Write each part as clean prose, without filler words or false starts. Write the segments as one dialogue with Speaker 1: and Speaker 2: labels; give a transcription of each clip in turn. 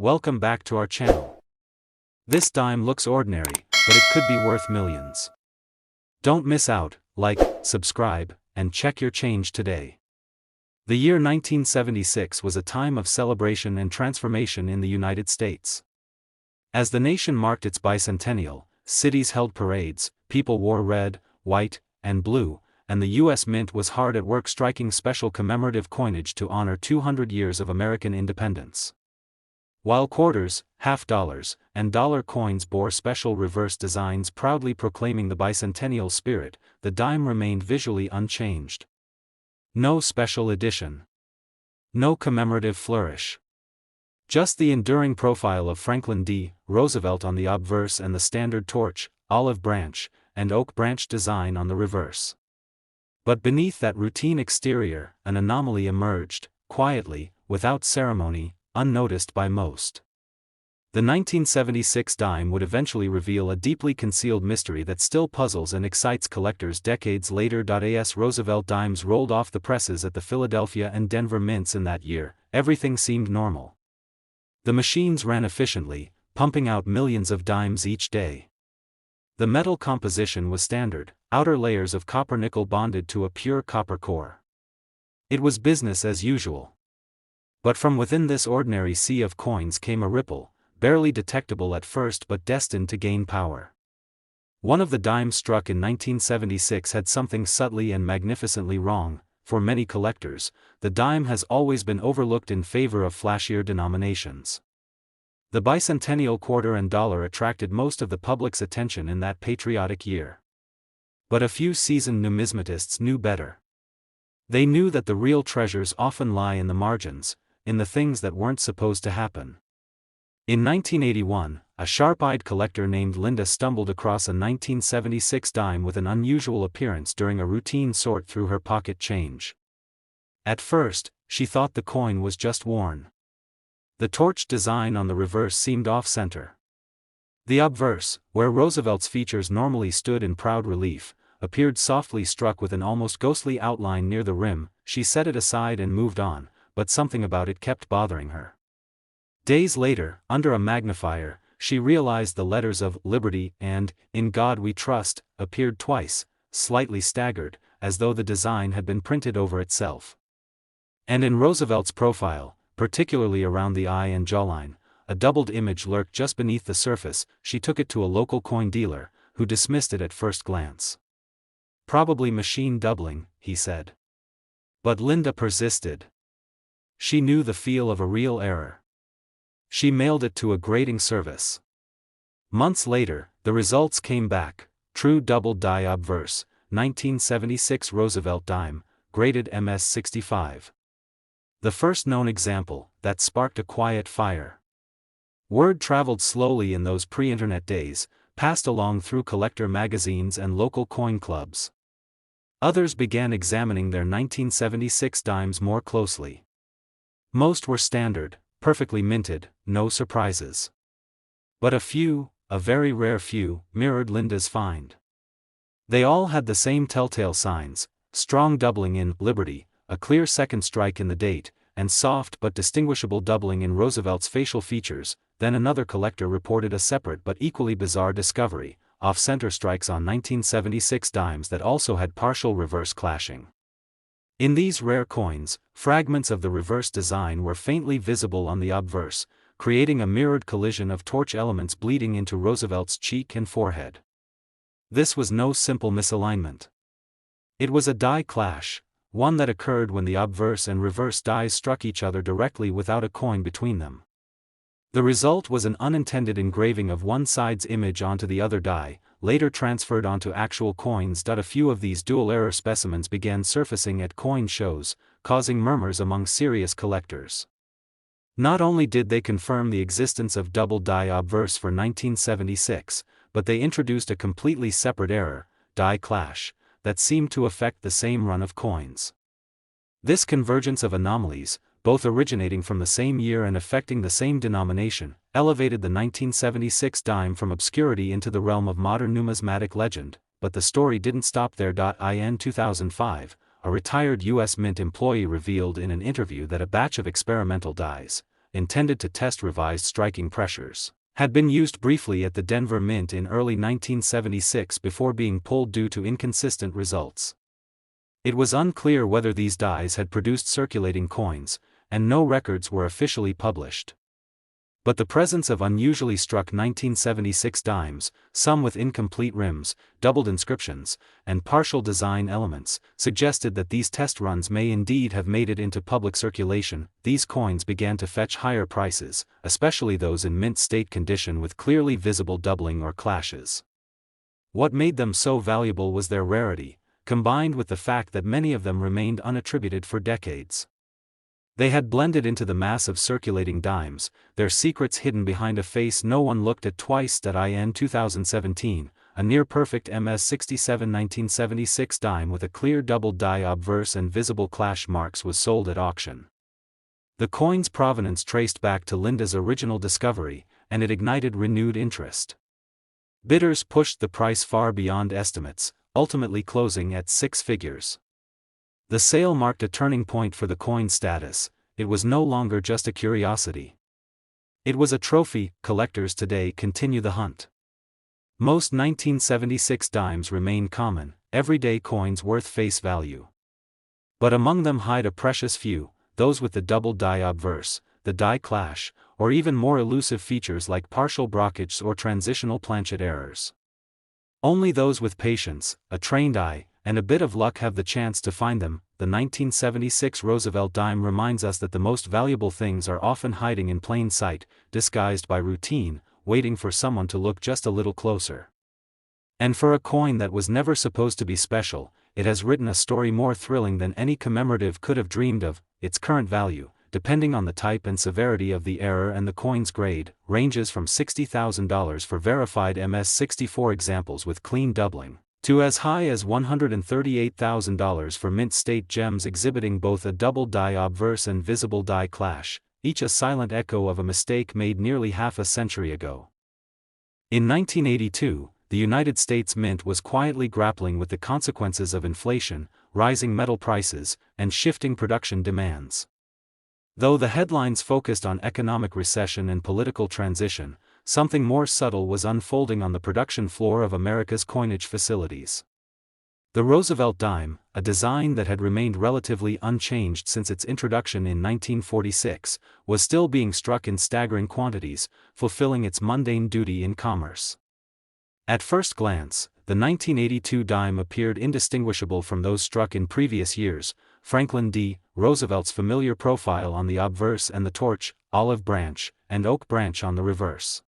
Speaker 1: welcome back to our channel. This dime looks ordinary, but it could be worth millions. Don't miss out, like, subscribe, and check your change today. The year 1976 was a time of celebration and transformation in the United States. As the nation marked its bicentennial, cities held parades, people wore red, white, and blue, and the U.S. Mint was hard at work striking special commemorative coinage to honor 200 years of American independence. While quarters, half dollars, and dollar coins bore special reverse designs proudly proclaiming the bicentennial spirit, the dime remained visually unchanged. No special edition. No commemorative flourish. Just the enduring profile of Franklin D. Roosevelt on the obverse and the standard torch, olive branch, and oak branch design on the reverse. But beneath that routine exterior, an anomaly emerged, quietly, without ceremony, unnoticed by most. The 1976 dime would eventually reveal a deeply concealed mystery that still puzzles and excites collectors decades later. As Roosevelt dimes rolled off the presses at the Philadelphia and Denver mints in that year, everything seemed normal. The machines ran efficiently, pumping out millions of dimes each day. The metal composition was standard, outer layers of copper-nickel bonded to a pure copper core. It was business as usual. But from within this ordinary sea of coins came a ripple, barely detectable at first but destined to gain power. One of the dimes struck in 1976 had something subtly and magnificently wrong. For many collectors, the dime has always been overlooked in favor of flashier denominations. The bicentennial quarter and dollar attracted most of the public's attention in that patriotic year. But a few seasoned numismatists knew better. They knew that the real treasures often lie in the margins, in the things that weren't supposed to happen. In 1981, a sharp-eyed collector named Linda stumbled across a 1976 dime with an unusual appearance during a routine sort through her pocket change. At first, she thought the coin was just worn. The torch design on the reverse seemed off-center. The obverse, where Roosevelt's features normally stood in proud relief, appeared softly struck with an almost ghostly outline near the rim. She set it aside and moved on, but something about it kept bothering her. Days later, under a magnifier, she realized the letters of Liberty and In God We Trust appeared twice, slightly staggered, as though the design had been printed over itself. And in Roosevelt's profile, particularly around the eye and jawline, a doubled image lurked just beneath the surface. She took it to a local coin dealer, who dismissed it at first glance. Probably machine doubling, he said. But Linda persisted. She knew the feel of a real error. She mailed it to a grading service. Months later, the results came back: true double die obverse, 1976 Roosevelt dime, graded MS-65. The first known example that sparked a quiet fire. Word traveled slowly in those pre-internet days, passed along through collector magazines and local coin clubs. Others began examining their 1976 dimes more closely. Most were standard, perfectly minted, no surprises. But a few, a very rare few, mirrored Linda's find. They all had the same telltale signs: strong doubling in Liberty, a clear second strike in the date, and soft but distinguishable doubling in Roosevelt's facial features. Then another collector reported a separate but equally bizarre discovery: off-center strikes on 1976 dimes that also had partial reverse clashing. In these rare coins, fragments of the reverse design were faintly visible on the obverse, creating a mirrored collision of torch elements bleeding into Roosevelt's cheek and forehead. This was no simple misalignment. It was a die clash, one that occurred when the obverse and reverse dies struck each other directly without a coin between them. The result was an unintended engraving of one side's image onto the other die, later transferred onto actual coins. A few of these dual-error specimens began surfacing at coin shows, causing murmurs among serious collectors. Not only did they confirm the existence of double die obverse for 1976, but they introduced a completely separate error, die clash, that seemed to affect the same run of coins. This convergence of anomalies, both originating from the same year and affecting the same denomination, elevated the 1976 dime from obscurity into the realm of modern numismatic legend. But the story didn't stop there. In 2005, a retired U.S. Mint employee revealed in an interview that a batch of experimental dies, intended to test revised striking pressures, had been used briefly at the Denver Mint in early 1976 before being pulled due to inconsistent results. It was unclear whether these dies had produced circulating coins, and no records were officially published. But the presence of unusually struck 1976 dimes, some with incomplete rims, doubled inscriptions, and partial design elements, suggested that these test runs may indeed have made it into public circulation. These coins began to fetch higher prices, especially those in mint state condition with clearly visible doubling or clashes. What made them so valuable was their rarity, combined with the fact that many of them remained unattributed for decades. They had blended into the mass of circulating dimes, their secrets hidden behind a face no one looked at twice. In 2017, a near-perfect MS-67 1976 dime with a clear double die obverse and visible clash marks was sold at auction. The coin's provenance traced back to Linda's original discovery, and it ignited renewed interest. Bidders pushed the price far beyond estimates, ultimately closing at 6 figures. The sale marked a turning point for the coin's status. It was no longer just a curiosity. It was a trophy. Collectors today continue the hunt. Most 1976 dimes remain common, everyday coins worth face value. But among them hide a precious few, those with the double die obverse, the die clash, or even more elusive features like partial brockage or transitional planchet errors. Only those with patience, a trained eye, and a bit of luck have the chance to find them. The 1976 Roosevelt dime reminds us that the most valuable things are often hiding in plain sight, disguised by routine, waiting for someone to look just a little closer. And for a coin that was never supposed to be special, it has written a story more thrilling than any commemorative could have dreamed of. Its current value, depending on the type and severity of the error and the coin's grade, ranges from $60,000 for verified MS-64 examples with clean doubling, to as high as $138,000 for mint state gems exhibiting both a double die obverse and visible die clash, each a silent echo of a mistake made nearly half a century ago. In 1982, the United States Mint was quietly grappling with the consequences of inflation, rising metal prices, and shifting production demands. Though the headlines focused on economic recession and political transition, something more subtle was unfolding on the production floor of America's coinage facilities. The Roosevelt dime, a design that had remained relatively unchanged since its introduction in 1946, was still being struck in staggering quantities, fulfilling its mundane duty in commerce. At first glance, the 1982 dime appeared indistinguishable from those struck in previous years: Franklin D. Roosevelt's familiar profile on the obverse and the torch, olive branch, and oak branch on the reverse.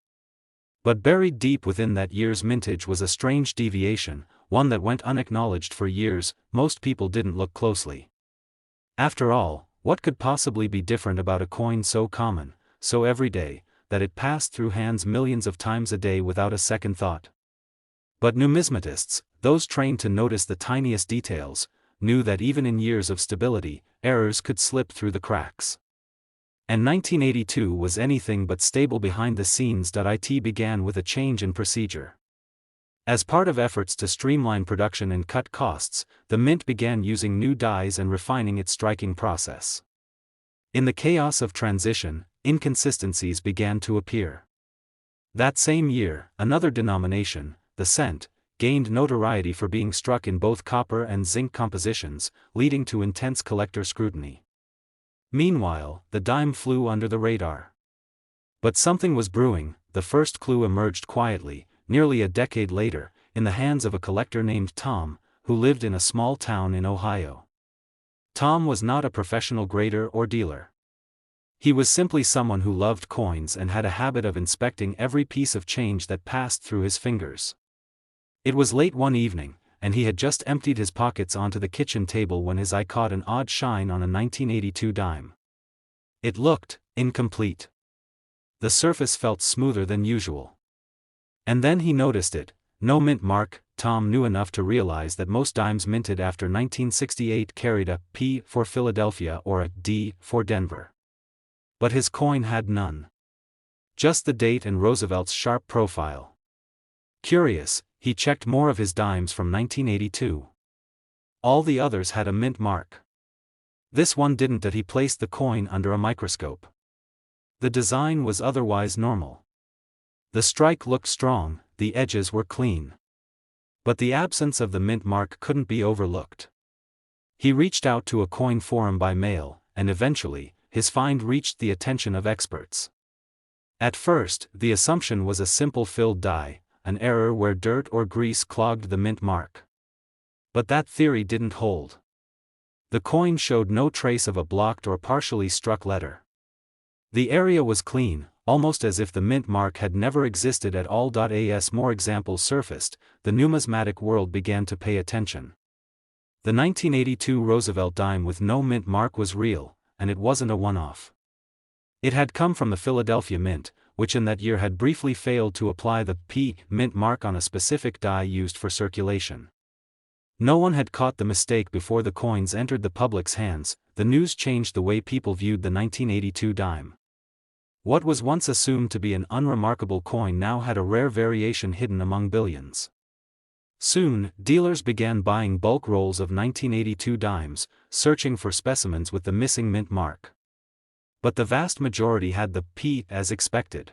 Speaker 1: But buried deep within that year's mintage was a strange deviation, one that went unacknowledged for years. Most people didn't look closely. After all, what could possibly be different about a coin so common, so everyday, that it passed through hands millions of times a day without a second thought? But numismatists, those trained to notice the tiniest details, knew that even in years of stability, errors could slip through the cracks. And 1982 was anything but stable behind the scenes. It began with a change in procedure. As part of efforts to streamline production and cut costs, the mint began using new dies and refining its striking process. In the chaos of transition, inconsistencies began to appear. That same year, another denomination, the cent, gained notoriety for being struck in both copper and zinc compositions, leading to intense collector scrutiny. Meanwhile, the dime flew under the radar. But something was brewing. The first clue emerged quietly, nearly a decade later, in the hands of a collector named Tom, who lived in a small town in Ohio. Tom was not a professional grader or dealer. He was simply someone who loved coins and had a habit of inspecting every piece of change that passed through his fingers. It was late one evening, and he had just emptied his pockets onto the kitchen table when his eye caught an odd shine on a 1982 dime. It looked incomplete. The surface felt smoother than usual. And then he noticed it: no mint mark. Tom knew enough to realize that most dimes minted after 1968 carried a P for Philadelphia or a D for Denver. But his coin had none. Just the date and Roosevelt's sharp profile. Curious, he checked more of his dimes from 1982. All the others had a mint mark. This one didn't. He placed the coin under a microscope. The design was otherwise normal. The strike looked strong, the edges were clean. But the absence of the mint mark couldn't be overlooked. He reached out to a coin forum by mail, and eventually, his find reached the attention of experts. At first, the assumption was a simple filled die, an error where dirt or grease clogged the mint mark. But that theory didn't hold. The coin showed no trace of a blocked or partially struck letter. The area was clean, almost as if the mint mark had never existed at all. As more examples surfaced, the numismatic world began to pay attention. The 1982 Roosevelt dime with no mint mark was real, and it wasn't a one-off. It had come from the Philadelphia Mint, which in that year had briefly failed to apply the P mint mark on a specific die used for circulation. No one had caught the mistake before the coins entered the public's hands. The news changed the way people viewed the 1982 dime. What was once assumed to be an unremarkable coin now had a rare variation hidden among billions. Soon, dealers began buying bulk rolls of 1982 dimes, searching for specimens with the missing mint mark. But the vast majority had the P as expected.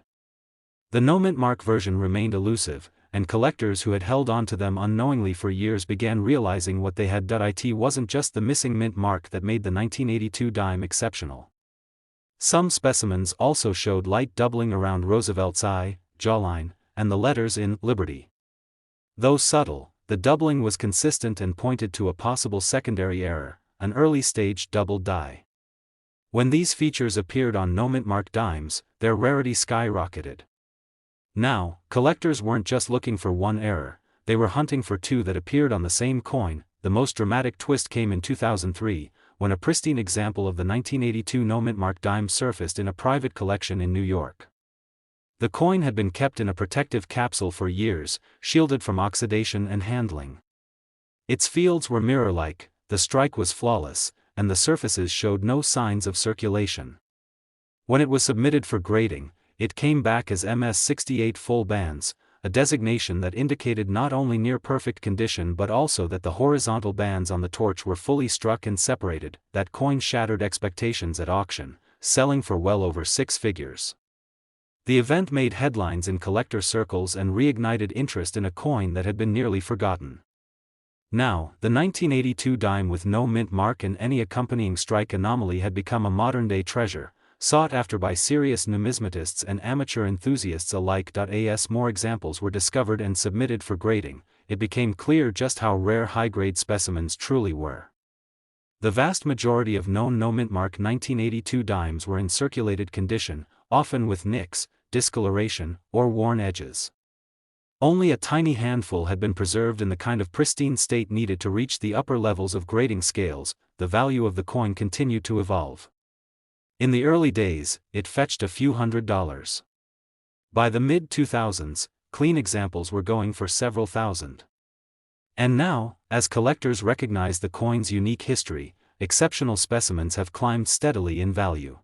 Speaker 1: The no mint mark version remained elusive, and collectors who had held on to them unknowingly for years began realizing what they had. It wasn't just the missing mint mark that made the 1982 dime exceptional. Some specimens also showed light doubling around Roosevelt's eye, jawline, and the letters in Liberty. Though subtle, the doubling was consistent and pointed to a possible secondary error, an early-stage double die. When these features appeared on no mint mark dimes, their rarity skyrocketed. Now, collectors weren't just looking for one error, they were hunting for two that appeared on the same coin. The most dramatic twist came in 2003, when a pristine example of the 1982 no mint mark dime surfaced in a private collection in New York. The coin had been kept in a protective capsule for years, shielded from oxidation and handling. Its fields were mirror-like, the strike was flawless, and the surfaces showed no signs of circulation. When it was submitted for grading, it came back as MS-68 full bands, a designation that indicated not only near-perfect condition but also that the horizontal bands on the torch were fully struck and separated. That coin shattered expectations at auction, selling for well over six figures. The event made headlines in collector circles and reignited interest in a coin that had been nearly forgotten. Now, the 1982 dime with no mint mark and any accompanying strike anomaly had become a modern-day treasure, sought after by serious numismatists and amateur enthusiasts alike. As more examples were discovered and submitted for grading, it became clear just how rare high-grade specimens truly were. The vast majority of known no mint mark 1982 dimes were in circulated condition, often with nicks, discoloration, or worn edges. Only a tiny handful had been preserved in the kind of pristine state needed to reach the upper levels of grading scales. The value of the coin continued to evolve. In the early days, it fetched a few $100s. By the mid-2000s, clean examples were going for several thousand. And now, as collectors recognize the coin's unique history, exceptional specimens have climbed steadily in value.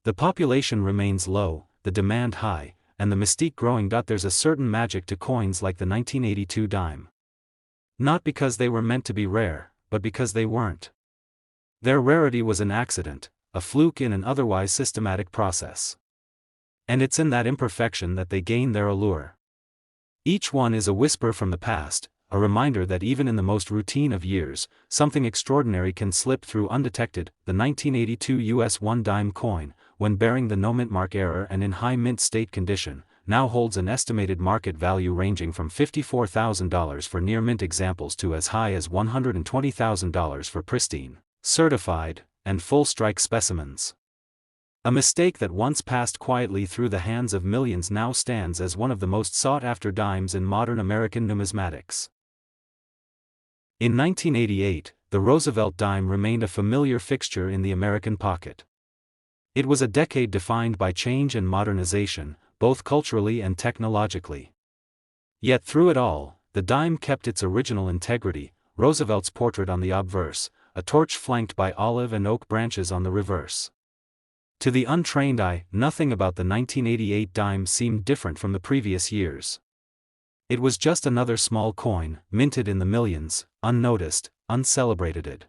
Speaker 1: The population remains low, the demand high, and the mystique growing. There's a certain magic to coins like the 1982 dime. Not because they were meant to be rare, but because they weren't. Their rarity was an accident, a fluke in an otherwise systematic process. And it's in that imperfection that they gain their allure. Each one is a whisper from the past, a reminder that even in the most routine of years, something extraordinary can slip through undetected. The 1982 US 1 dime coin, when bearing the no mint mark error and in high mint state condition, now holds an estimated market value ranging from $54,000 for near mint examples to as high as $120,000 for pristine, certified, and full strike specimens. A mistake that once passed quietly through the hands of millions now stands as one of the most sought-after dimes in modern American numismatics. In 1988, the Roosevelt dime remained a familiar fixture in the American pocket. It was a decade defined by change and modernization, both culturally and technologically. Yet through it all, the dime kept its original integrity, Roosevelt's portrait on the obverse, a torch flanked by olive and oak branches on the reverse. To the untrained eye, nothing about the 1988 dime seemed different from the previous years. It was just another small coin, minted in the millions, unnoticed, uncelebrated.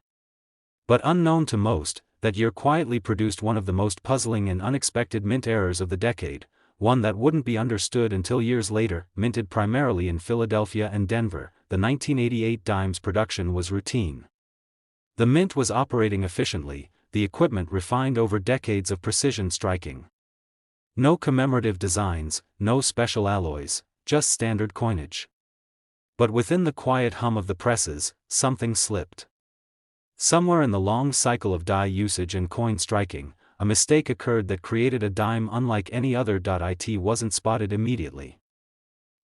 Speaker 1: But unknown to most, That year quietly produced one of the most puzzling and unexpected mint errors of the decade, one that wouldn't be understood until years later. Minted primarily in Philadelphia and Denver, the 1988 dime's production was routine. The mint was operating efficiently, the equipment refined over decades of precision striking. No commemorative designs, no special alloys, just standard coinage. But within the quiet hum of the presses, something slipped. Somewhere in the long cycle of die usage and coin striking, a mistake occurred that created a dime unlike any other. It wasn't spotted immediately.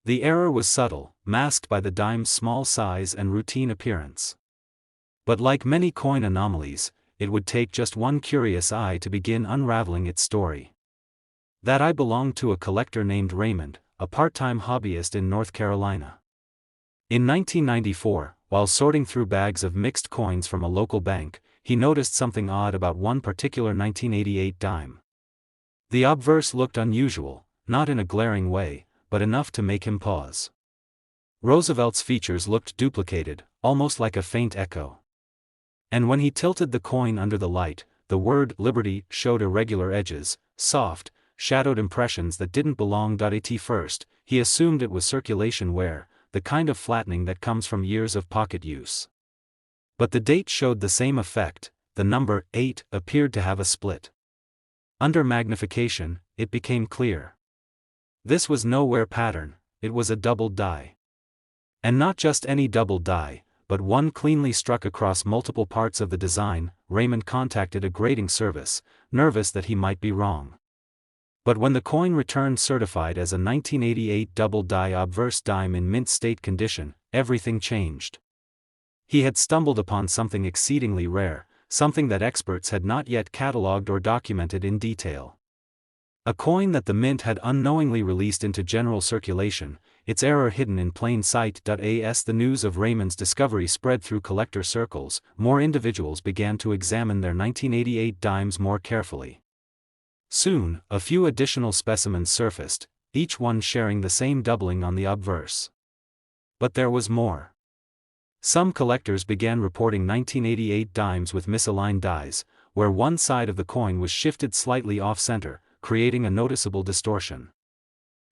Speaker 1: The error was subtle, masked by the dime's small size and routine appearance. But like many coin anomalies, it would take just one curious eye to begin unraveling its story. That eye belonged to a collector named Raymond, a part-time hobbyist in North Carolina. In 1994, while sorting through bags of mixed coins from a local bank, he noticed something odd about one particular 1988 dime. The obverse looked unusual, not in a glaring way, but enough to make him pause. Roosevelt's features looked duplicated, almost like a faint echo. And when he tilted the coin under the light, the word Liberty showed irregular edges, soft, shadowed impressions that didn't belong. At first, he assumed it was circulation wear, the kind of flattening that comes from years of pocket use. But the date showed the same effect. The number 8 appeared to have a split. Under magnification, it became clear. This was no wear pattern, it was a doubled die. And not just any doubled die, but one cleanly struck across multiple parts of the design. Raymond contacted a grading service, nervous that he might be wrong. But when the coin returned certified as a 1988 double die obverse dime in mint state condition, everything changed. He had stumbled upon something exceedingly rare, something that experts had not yet catalogued or documented in detail. A coin that the mint had unknowingly released into general circulation, its error hidden in plain sight. As the news of Raymond's discovery spread through collector circles, more individuals began to examine their 1988 dimes more carefully. Soon, a few additional specimens surfaced, each one sharing the same doubling on the obverse. But there was more. Some collectors began reporting 1988 dimes with misaligned dies, where one side of the coin was shifted slightly off-center, creating a noticeable distortion.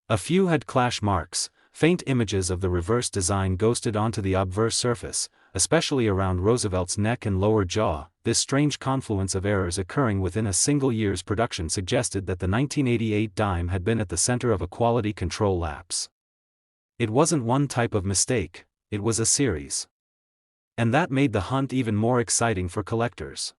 Speaker 1: A few had clash marks, faint images of the reverse design ghosted onto the obverse surface, especially around Roosevelt's neck and lower jaw. This strange confluence of errors occurring within a single year's production suggested that the 1988 dime had been at the center of a quality control lapse. It wasn't one type of mistake, it was a series. And that made the hunt even more exciting for collectors.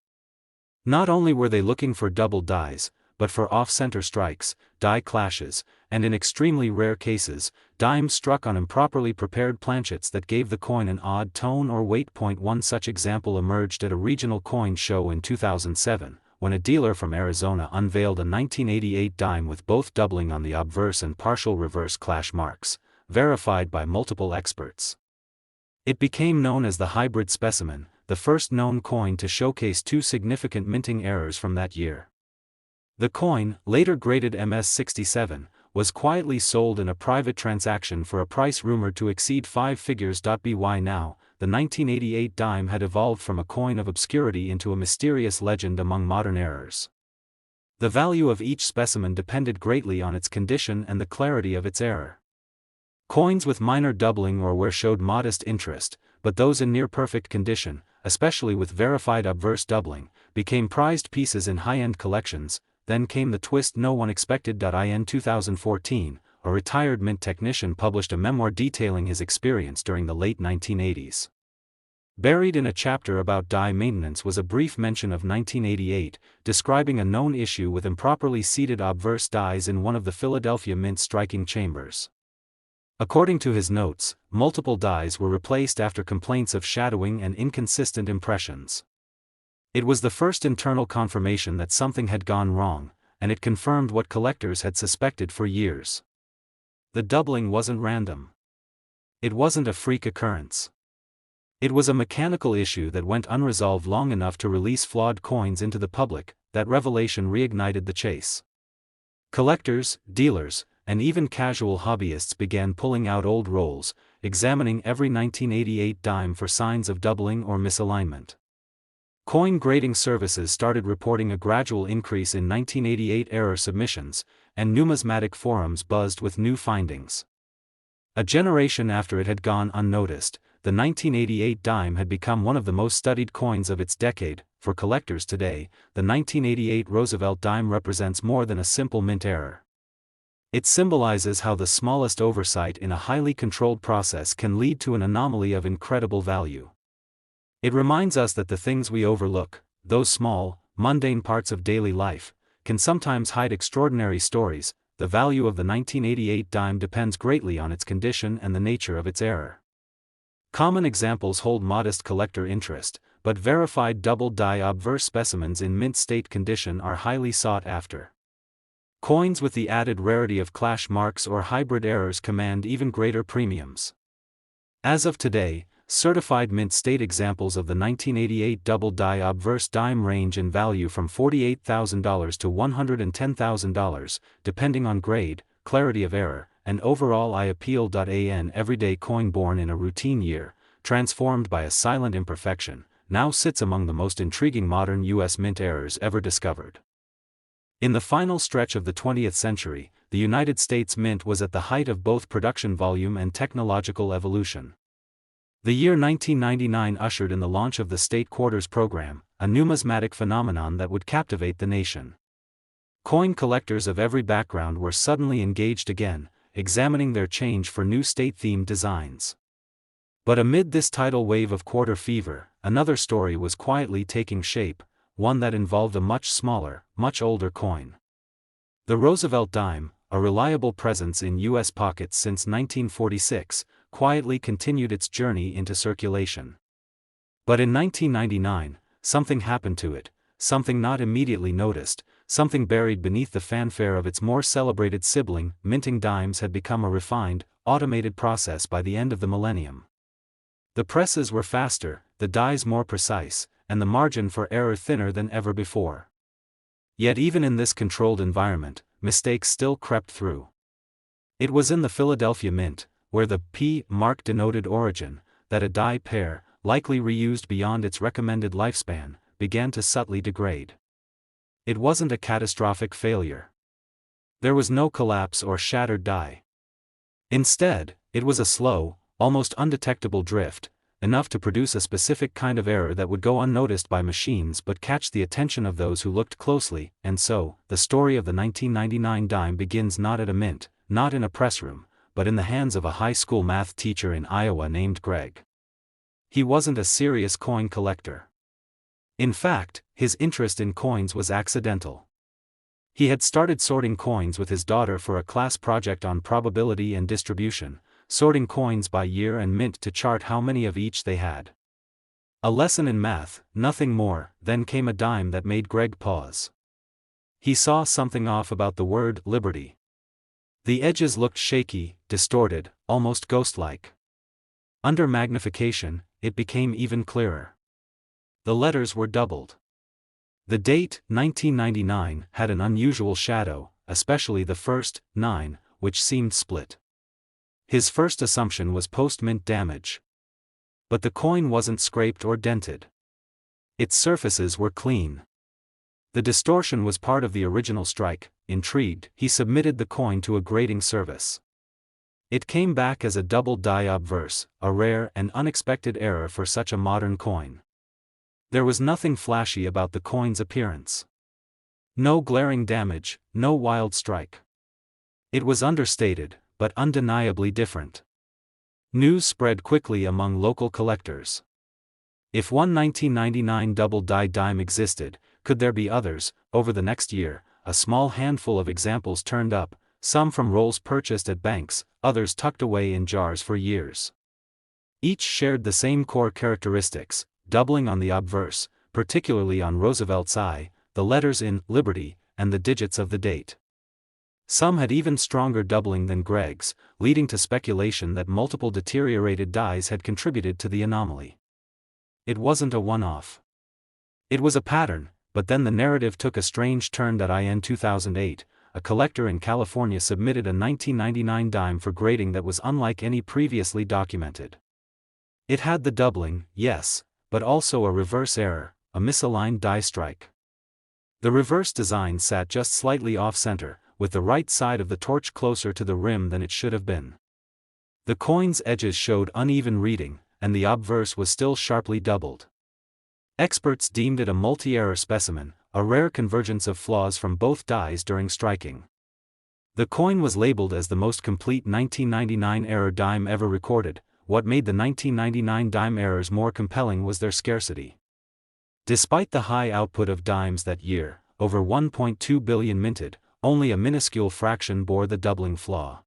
Speaker 1: Not only were they looking for double dies, but for off-center strikes, die clashes, and in extremely rare cases, dimes struck on improperly prepared planchets that gave the coin an odd tone or weight. One such example emerged at a regional coin show in 2007, when a dealer from Arizona unveiled a 1988 dime with both doubling on the obverse and partial reverse clash marks, verified by multiple experts. It became known as the hybrid specimen, the first known coin to showcase two significant minting errors from that year. The coin, later graded MS-67, was quietly sold in a private transaction for a price rumored to exceed 5 figures. By now, the 1988 dime had evolved from a coin of obscurity into a mysterious legend among modern errors. The value of each specimen depended greatly on its condition and the clarity of its error. Coins with minor doubling or wear showed modest interest, but those in near-perfect condition, especially with verified obverse doubling, became prized pieces in high-end collections. Then came the twist no one expected. In 2014, a retired mint technician published a memoir detailing his experience during the late 1980s. Buried in a chapter about die maintenance was a brief mention of 1988, describing a known issue with improperly seated obverse dies in one of the Philadelphia Mint striking chambers. According to his notes, multiple dies were replaced after complaints of shadowing and inconsistent impressions. It was the first internal confirmation that something had gone wrong, and it confirmed what collectors had suspected for years. The doubling wasn't random. It wasn't a freak occurrence. It was a mechanical issue that went unresolved long enough to release flawed coins into the public. That revelation reignited the chase. Collectors, dealers, and even casual hobbyists began pulling out old rolls, examining every 1988 dime for signs of doubling or misalignment. Coin grading services started reporting a gradual increase in 1988 error submissions, and numismatic forums buzzed with new findings. A generation after it had gone unnoticed, the 1988 dime had become one of the most studied coins of its decade. For collectors today, the 1988 Roosevelt dime represents more than a simple mint error. It symbolizes how the smallest oversight in a highly controlled process can lead to an anomaly of incredible value. It reminds us that the things we overlook, those small, mundane parts of daily life, can sometimes hide extraordinary stories. The value of the 1988 dime depends greatly on its condition and the nature of its error. Common examples hold modest collector interest, but verified double-die obverse specimens in mint state condition are highly sought after. Coins with the added rarity of clash marks or hybrid errors command even greater premiums. As of today, certified mint state examples of the 1988 double-die obverse dime range in value from $48,000 to $110,000, depending on grade, clarity of error, and overall IAPL.AN everyday coin born in a routine year, transformed by a silent imperfection, now sits among the most intriguing modern U.S. mint errors ever discovered. In the final stretch of the 20th century, the United States Mint was at the height of both production volume and technological evolution. The year 1999 ushered in the launch of the State Quarters program, a numismatic phenomenon that would captivate the nation. Coin collectors of every background were suddenly engaged again, examining their change for new state-themed designs. But amid this tidal wave of quarter fever, another story was quietly taking shape, one that involved a much smaller, much older coin. The Roosevelt dime, a reliable presence in U.S. pockets since 1946, quietly continued its journey into circulation. But in 1999, something happened to it, something not immediately noticed, something buried beneath the fanfare of its more celebrated sibling. Minting dimes had become a refined, automated process by the end of the millennium. The presses were faster, the dies more precise, and the margin for error thinner than ever before. Yet even in this controlled environment, mistakes still crept through. It was in the Philadelphia Mint, where the P mark denoted origin, that a die pair, likely reused beyond its recommended lifespan, began to subtly degrade. It wasn't a catastrophic failure. There was no collapse or shattered die. Instead, it was a slow, almost undetectable drift, enough to produce a specific kind of error that would go unnoticed by machines but catch the attention of those who looked closely. And so, the story of the 1999 dime begins not at a mint, not in a press room, but in the hands of a high school math teacher in Iowa named Greg. He wasn't a serious coin collector. In fact, his interest in coins was accidental. He had started sorting coins with his daughter for a class project on probability and distribution, sorting coins by year and mint to chart how many of each they had. A lesson in math, nothing more. Then came a dime that made Greg pause. He saw something off about the word liberty. The edges looked shaky, distorted, almost ghost-like. Under magnification, it became even clearer. The letters were doubled. The date, 1999, had an unusual shadow, especially the first, 9, which seemed split. His first assumption was post-mint damage. But the coin wasn't scraped or dented. Its surfaces were clean. The distortion was part of the original strike. Intrigued, he submitted the coin to a grading service. It came back as a double-die obverse, a rare and unexpected error for such a modern coin. There was nothing flashy about the coin's appearance. No glaring damage, no wild strike. It was understated, but undeniably different. News spread quickly among local collectors. If one 1999 double-die dime existed, could there be others? Over the next year, a small handful of examples turned up, some from rolls purchased at banks, others tucked away in jars for years. Each shared the same core characteristics, doubling on the obverse, particularly on Roosevelt's I, the letters in Liberty, and the digits of the date. Some had even stronger doubling than Greg's, leading to speculation that multiple deteriorated dies had contributed to the anomaly. It wasn't a one-off. It was a pattern, but then the narrative took a strange turn. That in 2008, a collector in California submitted a 1999 dime for grading that was unlike any previously documented. It had the doubling, yes, but also a reverse error, a misaligned die strike. The reverse design sat just slightly off-center, with the right side of the torch closer to the rim than it should have been. The coin's edges showed uneven reading, and the obverse was still sharply doubled. Experts deemed it a multi-error specimen, a rare convergence of flaws from both dies during striking. The coin was labeled as the most complete 1999 error dime ever recorded. What made the 1999 dime errors more compelling was their scarcity. Despite the high output of dimes that year, over 1.2 billion minted, only a minuscule fraction bore the doubling flaw.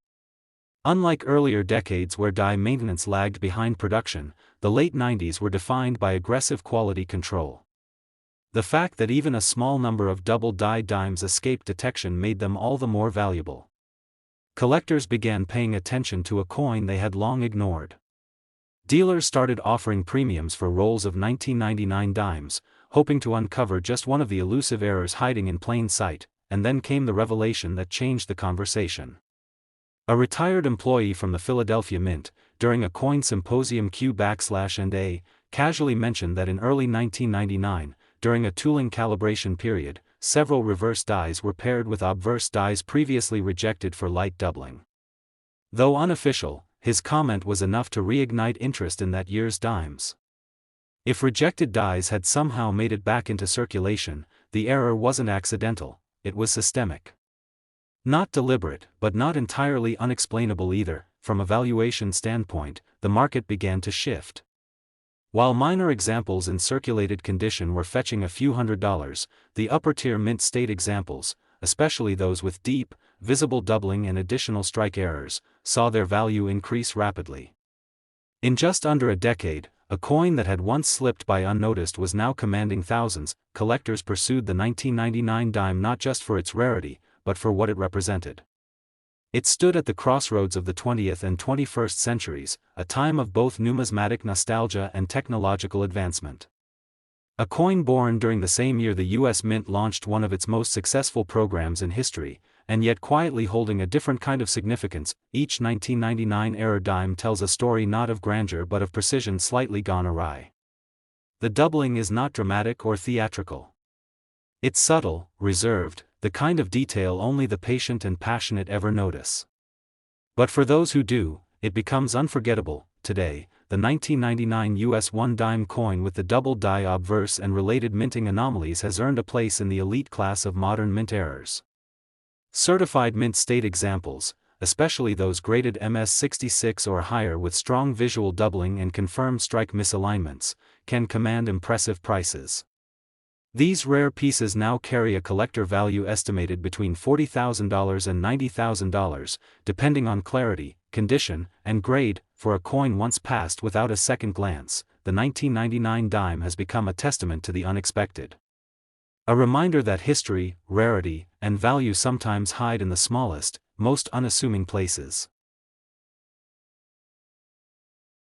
Speaker 1: Unlike earlier decades where die maintenance lagged behind production, the late 90s were defined by aggressive quality control. The fact that even a small number of double die dimes escaped detection made them all the more valuable. Collectors began paying attention to a coin they had long ignored. Dealers started offering premiums for rolls of 1999 dimes, hoping to uncover just one of the elusive errors hiding in plain sight, and then came the revelation that changed the conversation. A retired employee from the Philadelphia Mint, during a coin symposium Q/A, casually mentioned that in early 1999, during a tooling calibration period, several reverse dies were paired with obverse dies previously rejected for light doubling. Though unofficial, his comment was enough to reignite interest in that year's dimes. If rejected dies had somehow made it back into circulation, the error wasn't accidental, it was systemic. Not deliberate, but not entirely unexplainable either. From a valuation standpoint, the market began to shift. While minor examples in circulated condition were fetching a few $100s, the upper-tier mint state examples, especially those with deep, visible doubling and additional strike errors, saw their value increase rapidly. In just under a decade, a coin that had once slipped by unnoticed was now commanding thousands. Collectors pursued the 1999 dime not just for its rarity, but for what it represented. It stood at the crossroads of the 20th and 21st centuries, a time of both numismatic nostalgia and technological advancement. A coin born during the same year the U.S. Mint launched one of its most successful programs in history, and yet quietly holding a different kind of significance. Each 1999 error dime tells a story not of grandeur but of precision slightly gone awry. The doubling is not dramatic or theatrical. It's subtle, reserved, the kind of detail only the patient and passionate ever notice. But for those who do, it becomes unforgettable. Today, the 1999 US 1 dime coin with the double die obverse and related minting anomalies has earned a place in the elite class of modern mint errors. Certified mint state examples, especially those graded MS66 or higher with strong visual doubling and confirmed strike misalignments, can command impressive prices. These rare pieces now carry a collector value estimated between $40,000 and $90,000, depending on clarity, condition, and grade. For a coin once passed without a second glance, the 1999 dime has become a testament to the unexpected. A reminder that history, rarity, and value sometimes hide in the smallest, most unassuming places.